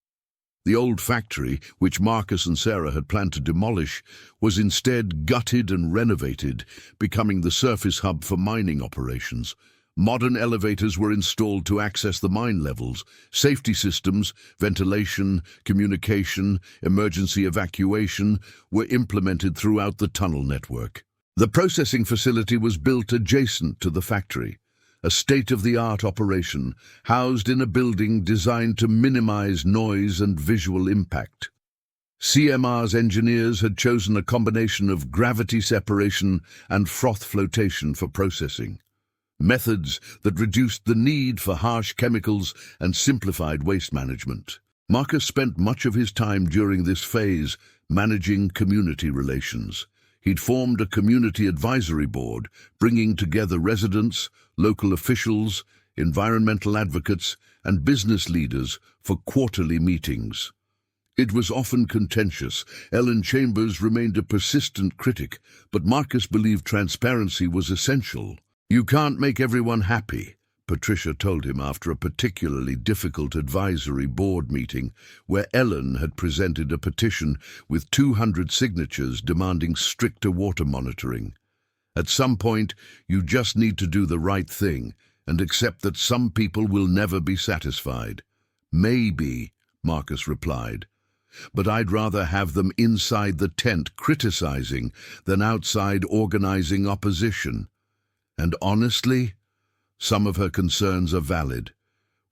S1: The old factory, which Marcus and Sarah had planned to demolish, was instead gutted and renovated, becoming the surface hub for mining operations. Modern elevators were installed to access the mine levels. Safety systems, ventilation, communication, emergency evacuation were implemented throughout the tunnel network. The processing facility was built adjacent to the factory, a state-of-the-art operation housed in a building designed to minimize noise and visual impact. CMR's engineers had chosen a combination of gravity separation and froth flotation for processing, methods that reduced the need for harsh chemicals and simplified waste management. Marcus spent much of his time during this phase managing community relations. He'd formed a community advisory board, bringing together residents, local officials, environmental advocates, and business leaders for quarterly meetings. It was often contentious. Ellen Chambers remained a persistent critic, but Marcus believed transparency was essential. "You can't make everyone happy," Patricia told him after a particularly difficult advisory board meeting where Ellen had presented a petition with 200 signatures demanding stricter water monitoring. "At some point, you just need to do the right thing and accept that some people will never be satisfied. Maybe Marcus replied. "But I'd rather have them inside the tent criticizing than outside organizing opposition. And honestly, some of her concerns are valid.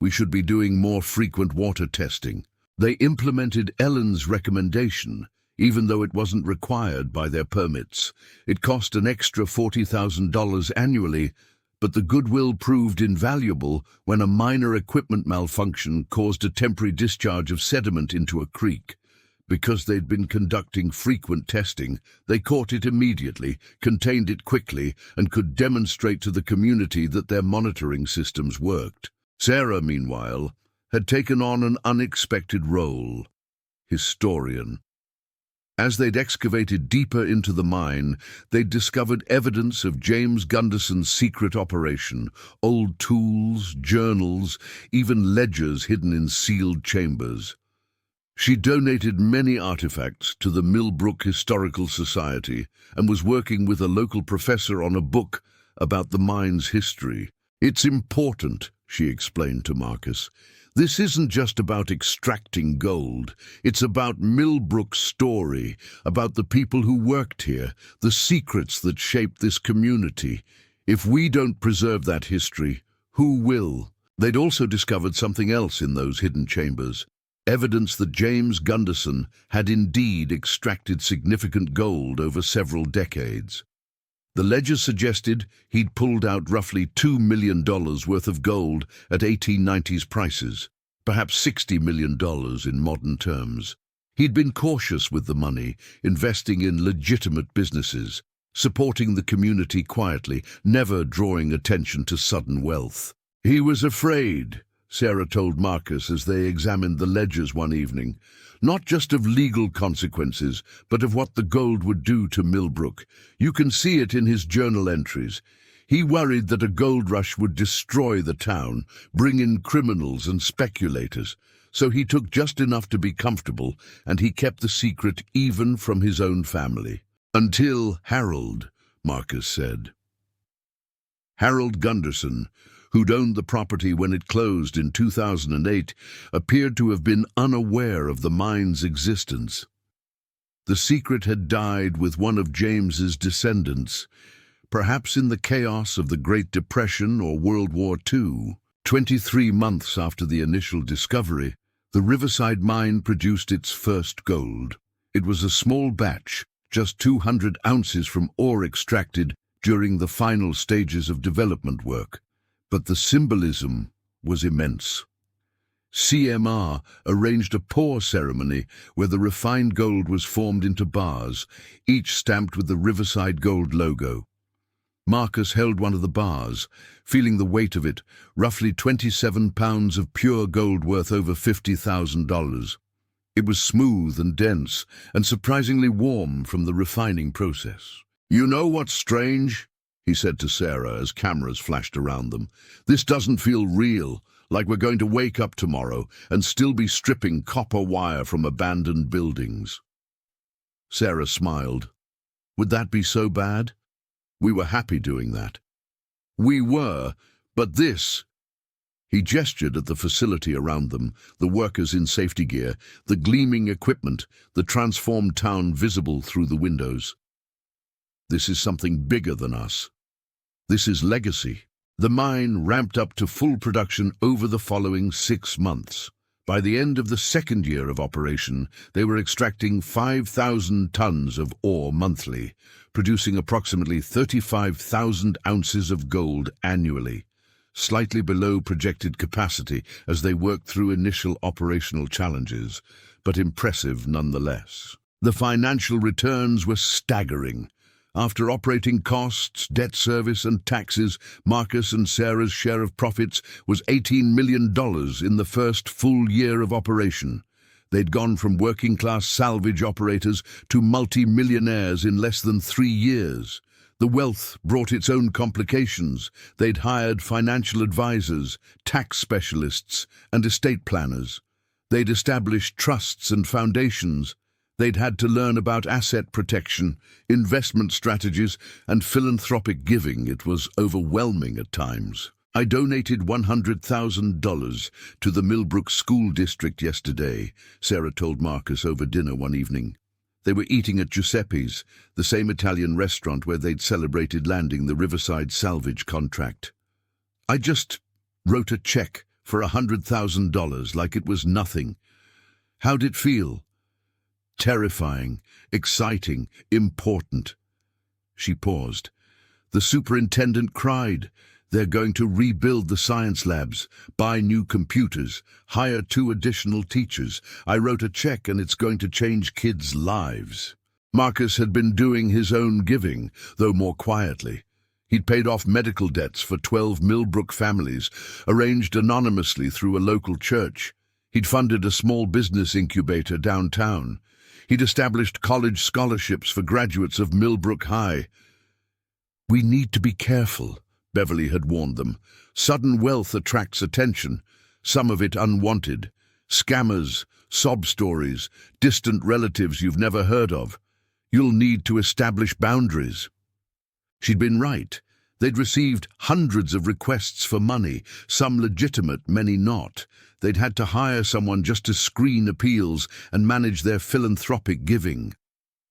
S1: We should be doing more frequent water testing." They implemented Ellen's recommendation, even though it wasn't required by their permits. It cost an extra $40,000 annually, but the goodwill proved invaluable when a minor equipment malfunction caused a temporary discharge of sediment into a creek. Because they'd been conducting frequent testing, they caught it immediately, contained it quickly, and could demonstrate to the community that their monitoring systems worked. Sarah, meanwhile, had taken on an unexpected role: historian. As they'd excavated deeper into the mine, they'd discovered evidence of James Gunderson's secret operation: old tools, journals, even ledgers hidden in sealed chambers. She donated many artifacts to the Millbrook Historical Society and was working with a local professor on a book about the mine's history. "It's important," she explained to Marcus. "This isn't just about extracting gold. It's about Millbrook's story, about the people who worked here, the secrets that shaped this community. If we don't preserve that history, who will?" They'd also discovered something else in those hidden chambers: evidence that James Gunderson had indeed extracted significant gold over several decades. The ledger suggested he'd pulled out roughly $2 million worth of gold at 1890s prices, perhaps $60 million in modern terms. He'd been cautious with the money, investing in legitimate businesses, supporting the community quietly, never drawing attention to sudden wealth. "He was afraid," Sarah told Marcus as they examined the ledgers one evening, "not just of legal consequences, but of what the gold would do to Millbrook. You can see it in his journal entries. He worried that a gold rush would destroy the town, bring in criminals and speculators. So he took just enough to be comfortable, and he kept the secret even from his own family." "Until Harold," Marcus said. Harold Gunderson, who'd owned the property when it closed in 2008, appeared to have been unaware of the mine's existence. The secret had died with one of James's descendants, perhaps in the chaos of the Great Depression or World War II. 23 months after the initial discovery, the Riverside mine produced its first gold. It was a small batch, just 200 ounces from ore extracted during the final stages of development work. But the symbolism was immense. CMR arranged a pour ceremony where the refined gold was formed into bars, each stamped with the Riverside Gold logo. Marcus held one of the bars, feeling the weight of it, roughly 27 pounds of pure gold worth over $50,000. It was smooth and dense, and surprisingly warm from the refining process. "You know what's strange?" he said to Sarah as cameras flashed around them. "This doesn't feel real, like we're going to wake up tomorrow and still be stripping copper wire from abandoned buildings." Sarah smiled. "Would that be so bad? We were happy doing that." "We were, but this—" He gestured at the facility around them, the workers in safety gear, the gleaming equipment, the transformed town visible through the windows. "This is something bigger than us. This is legacy." The mine ramped up to full production over the following 6 months. By the end of the second year of operation, they were extracting 5,000 tons of ore monthly, producing approximately 35,000 ounces of gold annually, slightly below projected capacity as they worked through initial operational challenges, but impressive nonetheless. The financial returns were staggering. After operating costs, debt service and taxes, Marcus and Sarah's share of profits was $18 million in the first full year of operation. They'd gone from working-class salvage operators to multi-millionaires in less than 3 years. The wealth brought its own complications. They'd hired financial advisors, tax specialists, and estate planners. They'd established trusts and foundations. They'd had to learn about asset protection, investment strategies, and philanthropic giving. It was overwhelming at times. I donated $100,000 to the Millbrook School District yesterday, Sarah told Marcus over dinner one evening. They were eating at Giuseppe's, the same Italian restaurant where they'd celebrated landing the Riverside salvage contract. I just wrote a check for $100,000 like it was nothing. How'd it feel? Terrifying, exciting, important. She paused. The superintendent cried. They're going to rebuild the science labs, buy new computers, hire 2 additional teachers. I wrote a check and it's going to change kids' lives. Marcus had been doing his own giving, though more quietly. He'd paid off medical debts for 12 Millbrook families, arranged anonymously through a local church. He'd funded a small business incubator downtown. He'd established college scholarships for graduates of Millbrook High. We need to be careful, Beverly had warned them. Sudden wealth attracts attention, some of it unwanted. Scammers, sob stories, distant relatives you've never heard of. You'll need to establish boundaries. She'd been right. They'd received hundreds of requests for money, some legitimate, many not. They'd had to hire someone just to screen appeals and manage their philanthropic giving.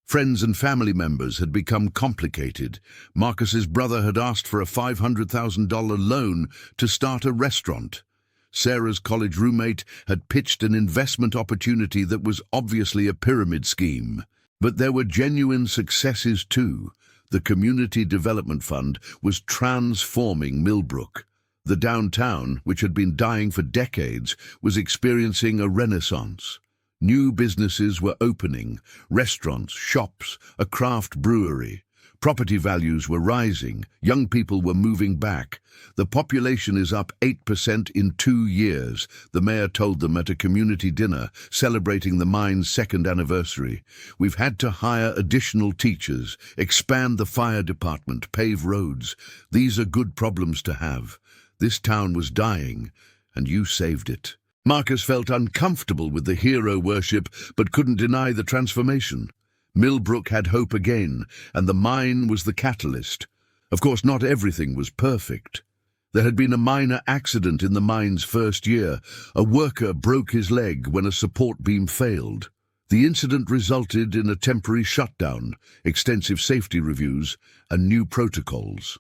S1: Friends and family members had become complicated. Marcus's brother had asked for a $500,000 loan to start a restaurant. Sarah's college roommate had pitched an investment opportunity that was obviously a pyramid scheme. But there were genuine successes too. The Community Development Fund was transforming Millbrook. The downtown, which had been dying for decades, was experiencing a renaissance. New businesses were opening, restaurants, shops, a craft brewery. Property values were rising, young people were moving back. The population is up 8% in 2 years, the mayor told them at a community dinner celebrating the mine's 2nd anniversary. We've had to hire additional teachers, expand the fire department, pave roads. These are good problems to have. This town was dying, and you saved it. Marcus felt uncomfortable with the hero worship, but couldn't deny the transformation. Millbrook had hope again, and the mine was the catalyst. Of course, not everything was perfect. There had been a minor accident in the mine's first year. A worker broke his leg when a support beam failed. The incident resulted in a temporary shutdown, extensive safety reviews, and new protocols.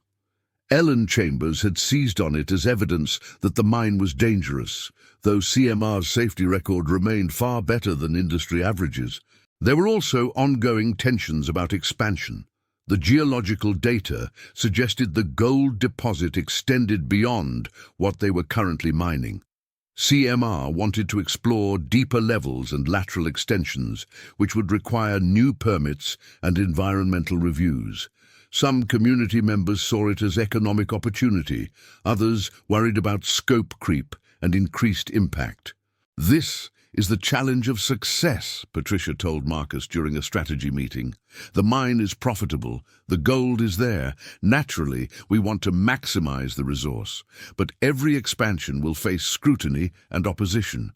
S1: Ellen Chambers had seized on it as evidence that the mine was dangerous, though CMR's safety record remained far better than industry averages. There were also ongoing tensions about expansion. The geological data suggested the gold deposit extended beyond what they were currently mining. CMR wanted to explore deeper levels and lateral extensions, which would require new permits and environmental reviews. Some community members saw it as economic opportunity, others worried about scope creep and increased impact. This is the challenge of success, Patricia told Marcus during a strategy meeting. The mine is profitable, the gold is there. Naturally, we want to maximize the resource, but every expansion will face scrutiny and opposition.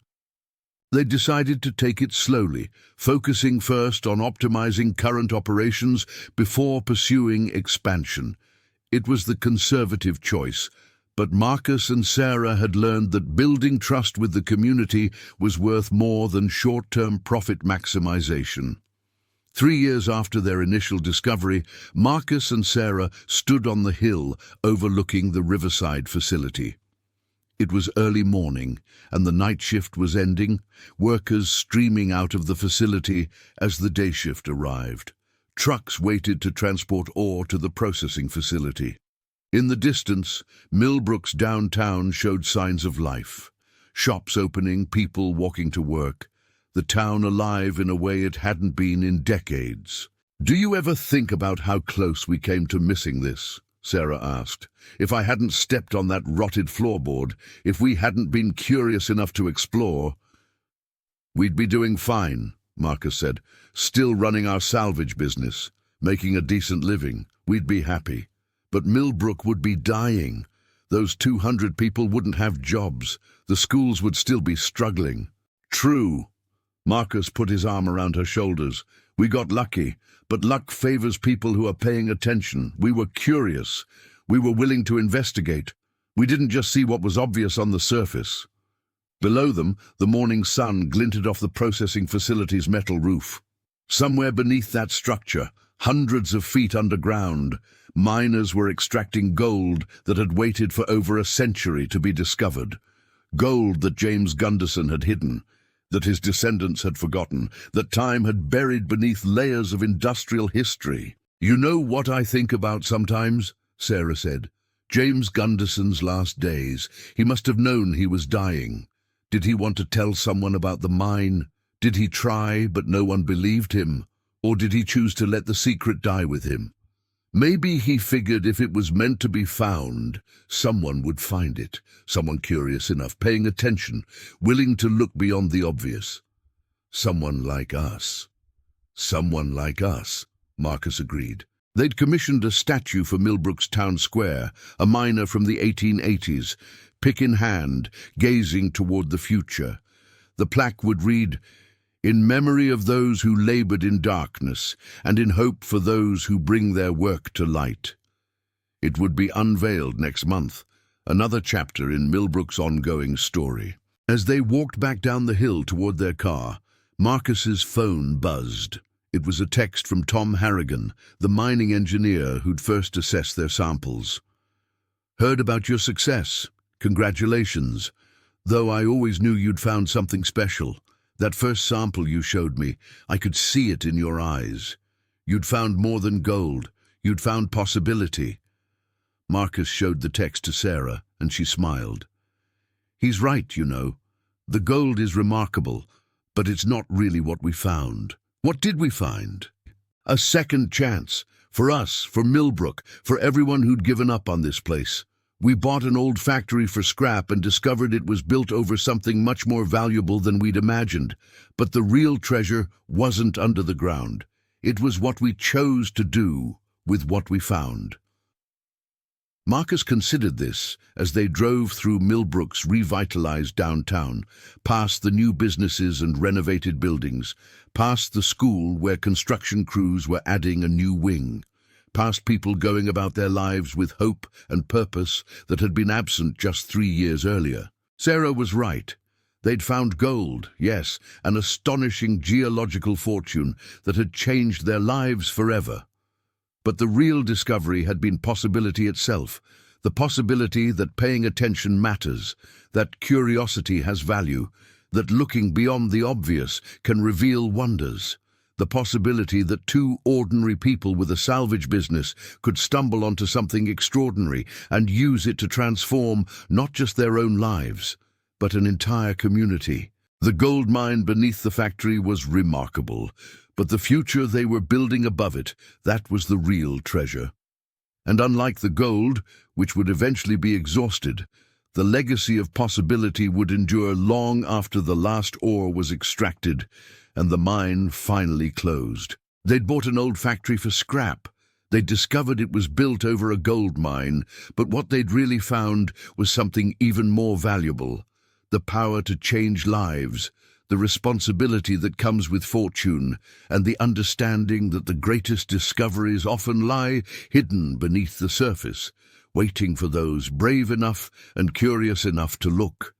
S1: They decided to take it slowly, focusing first on optimizing current operations before pursuing expansion. It was the conservative choice, but Marcus and Sarah had learned that building trust with the community was worth more than short-term profit maximization. 3 years after their initial discovery, Marcus and Sarah stood on the hill overlooking the Riverside facility. It was early morning, and the night shift was ending, workers streaming out of the facility as the day shift arrived. Trucks waited to transport ore to the processing facility. In the distance, Millbrook's downtown showed signs of life. Shops opening, people walking to work. The town alive in a way it hadn't been in decades. "Do you ever think about how close we came to missing this?" Sarah asked. "If I hadn't stepped on that rotted floorboard, if we hadn't been curious enough to explore..." "We'd be doing fine," Marcus said. "Still running our salvage business, making a decent living. We'd be happy. But Millbrook would be dying. Those 200 people wouldn't have jobs. The schools would still be struggling." "True." Marcus put his arm around her shoulders. "We got lucky, but luck favors people who are paying attention. We were curious. We were willing to investigate. We didn't just see what was obvious on the surface. Below them, the morning sun glinted off the processing facility's metal roof. Somewhere beneath that structure, hundreds of feet underground, miners were extracting gold that had waited for over a century to be discovered. Gold that James Gunderson had hidden, that his descendants had forgotten, that time had buried beneath layers of industrial history. "You know what I think about sometimes?" Sarah said. "James Gunderson's last days. He must have known he was dying. Did he want to tell someone about the mine? Did he try, but no one believed him? Or did he choose to let the secret die with him? Maybe he figured if it was meant to be found, someone would find it, someone curious enough, paying attention, willing to look beyond the obvious. Someone like us. Someone like us," Marcus agreed. They'd commissioned a statue for Millbrook's town square, a miner from the 1880s, pick in hand, gazing toward the future. The plaque would read, "In memory of those who labored in darkness, and in hope for those who bring their work to light." It would be unveiled next month, another chapter in Millbrook's ongoing story. As they walked back down the hill toward their car, Marcus's phone buzzed. It was a text from Tom Harrigan, the mining engineer who'd first assessed their samples. "Heard about your success. Congratulations. Though I always knew you'd found something special. That first sample you showed me, I could see it in your eyes. You'd found more than gold. You'd found possibility." Marcus showed the text to Sarah, and she smiled. "He's right, you know. The gold is remarkable, but it's not really what we found. What did we find? A second chance. For us, for Millbrook, for everyone who'd given up on this place. We bought an old factory for scrap and discovered it was built over something much more valuable than we'd imagined. But the real treasure wasn't under the ground. It was what we chose to do with what we found." Marcus considered this as they drove through Millbrook's revitalized downtown, past the new businesses and renovated buildings, past the school where construction crews were adding a new wing, past people going about their lives with hope and purpose that had been absent just 3 years earlier. Sarah was right. They'd found gold, yes, an astonishing geological fortune that had changed their lives forever. But the real discovery had been possibility itself, the possibility that paying attention matters, that curiosity has value, that looking beyond the obvious can reveal wonders, the possibility that two ordinary people with a salvage business could stumble onto something extraordinary and use it to transform not just their own lives, but an entire community. The gold mine beneath the factory was remarkable, but the future they were building above it, that was the real treasure. And unlike the gold, which would eventually be exhausted, the legacy of possibility would endure long after the last ore was extracted and the mine finally closed. They'd bought an old factory for scrap. They'd discovered it was built over a gold mine, but what they'd really found was something even more valuable: the power to change lives, the responsibility that comes with fortune, and the understanding that the greatest discoveries often lie hidden beneath the surface, waiting for those brave enough and curious enough to look.